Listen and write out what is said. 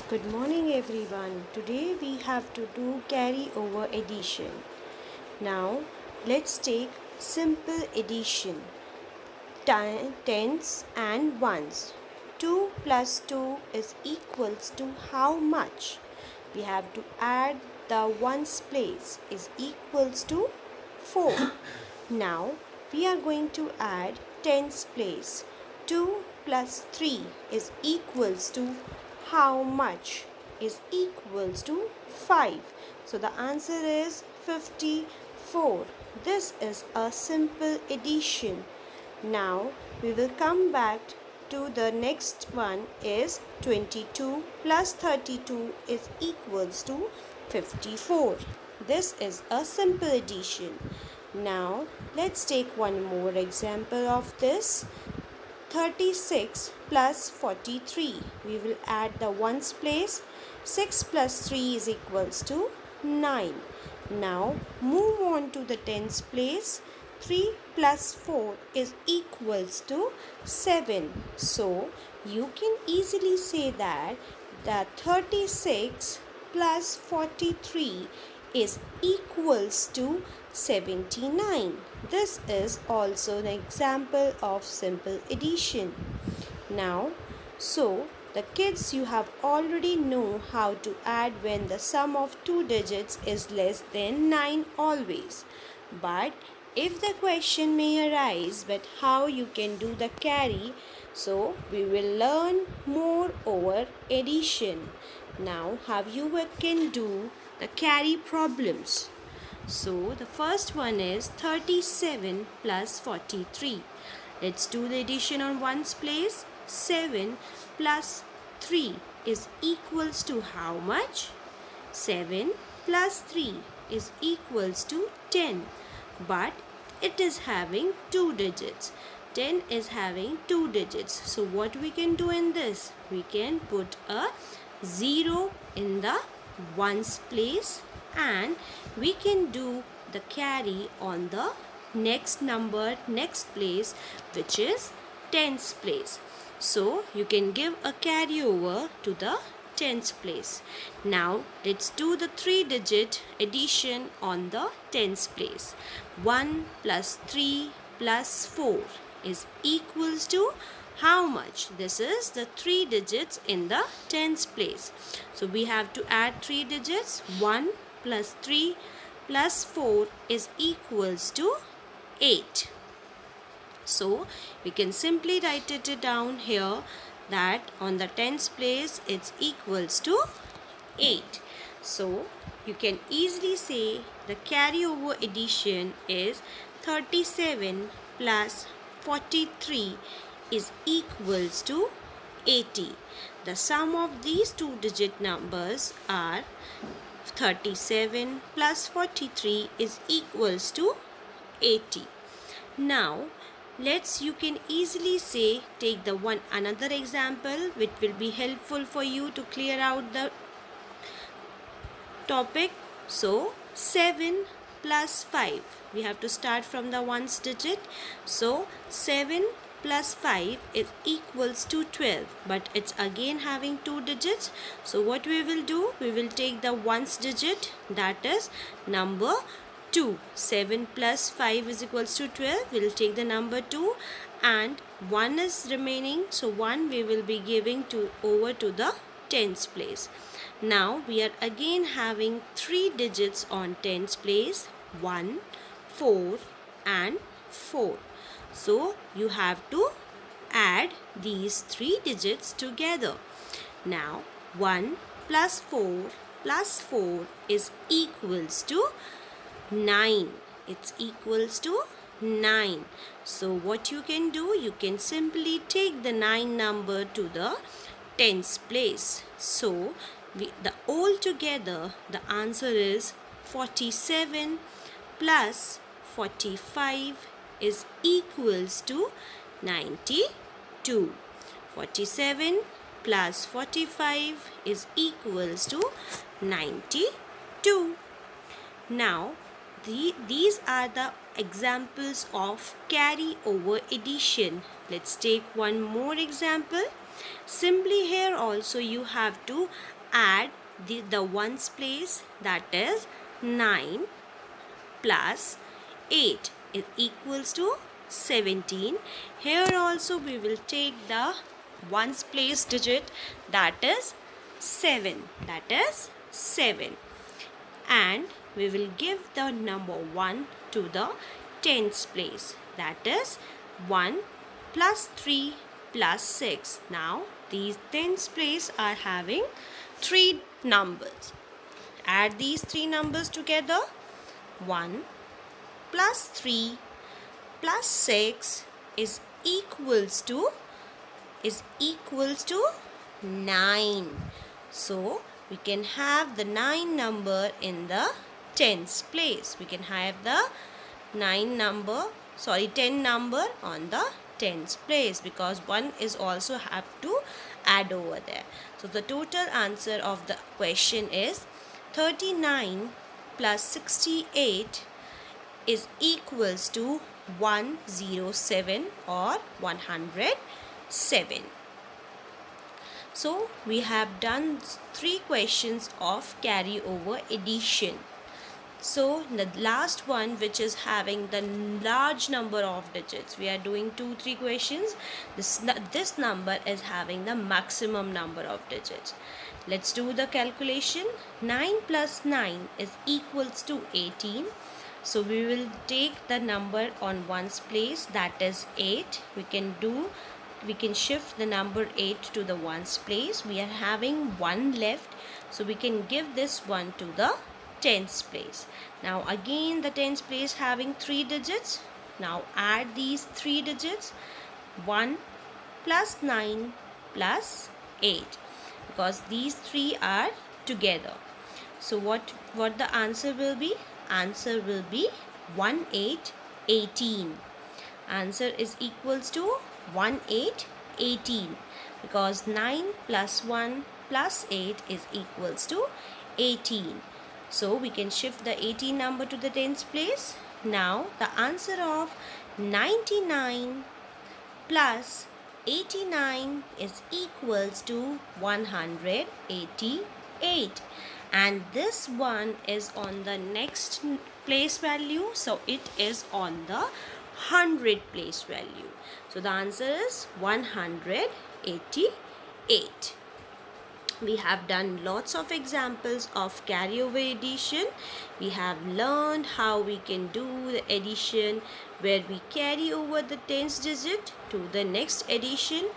Good morning everyone. Today we have to do carry over addition. Now let's take simple addition. Tens and ones. 2 plus 2 is equals to how much? We have to add the ones place is equals to 4. Now we are going to add tens place. 2 plus 3 is equals to how much? Is equals to 5. So the answer is 54. This is a simple addition. Now we will come back to the next one is 22 plus 32 is equals to 54. This is a simple addition. Now let's take one more example of this. 36 plus 43. We will add the ones place. 6 plus 3 is equals to 9. Now move on to the tens place. 3 plus 4 is equals to 7. So you can easily say that 36 plus 43 is equals to 79. This is also an example of simple addition. Now, so the kids, you have already know how to add when the sum of two digits is less than 9 always. But if the question may arise but how you can do the carry, so we will learn more over addition. Now how you can do the carry problems. So the first one is 37 plus 43. Let's do the addition on ones place. 7 plus 3 is equals to how much? 7 plus 3 is equals to 10. But it is having two digits. 10 is having two digits. So what we can do in this? We can put a 0 in the ones place and we can do the carry on the next number, next place, which is tens place. So you can give a carry over to the tens place. Now let's do the 3-digit addition on the tens place. 1 plus 3 plus 4 is equals to how much? This is the 3 digits in the tens place. So we have to add 3 digits. 1 plus 3 plus 4 is equals to 8. So we can simply write it down here that on the tens place it's equals to 8. So you can easily say the carryover addition is 37 plus 43 is equals to 80. The sum of these two digit numbers are 37 plus 43 is equals to 80. Now you can easily say, take the another example which will be helpful for you to clear out the topic. So 7 plus 5, we have to start from the ones digit. So 7 plus 5 is equals to 12, but it's again having two digits. So what we will do, we will take the ones digit, that is number 2. 7 plus 5 is equals to 12. We will take the number 2 and 1 is remaining. So 1 we will be giving over to the tens place. Now we are again having 3 digits on tens place. 1, 4 and 4. So you have to add these 3 digits together. Now 1 plus 4 is equals to 9. It's equals to 9. So what you can do, you can simply take the 9 number to the tens place. So the all together the answer is 47 plus 45 is equals to 92. 47 plus 45 is equals to 92. Now these are the examples of carry over addition. Let's take one more example. Simply here also you have to add the ones place, that is 9 plus 8 is equals to 17. Here also we will take the ones place digit, that is 7. That is 7. And we will give the number 1 to the tens place, that is 1 plus 3 plus 6. Now these tens place are having 3 numbers. Add these 3 numbers together. 1 plus 3 plus 6 is equals to 9. So we can have the 9 number in the tens place. We can have the 10 number on the tens place, because 1 is also have to add over there. So the total answer of the question is 39 plus 68 is equals to 107 or 107. So we have done 3 questions of carryover addition. So the last one, which is having the large number of digits, we are doing 2-3 questions. This number is having the maximum number of digits. Let's do the calculation. 9 plus 9 is equals to 18. So we will take the number on ones place, that is 8. We can shift the number 8 to the ones place. We are having 1 left, so we can give this one to the tens place. Now again the tens place having 3 digits. Now add these 3 digits. 1 plus 9 plus 8, because these 3 are together. So what the answer will be? Answer will be 1818. Answer is equals to 1818, because 9 plus 1 plus 8 is equals to 18. So we can shift the 18 number to the tens place. Now the answer of 99 plus 89 is equals to 188. And this one is on the next place value, so it is on the 100 place value. So the answer is 188. We have done lots of examples of carryover addition. We have learned how we can do the addition where we carry over the tens digit to the next addition.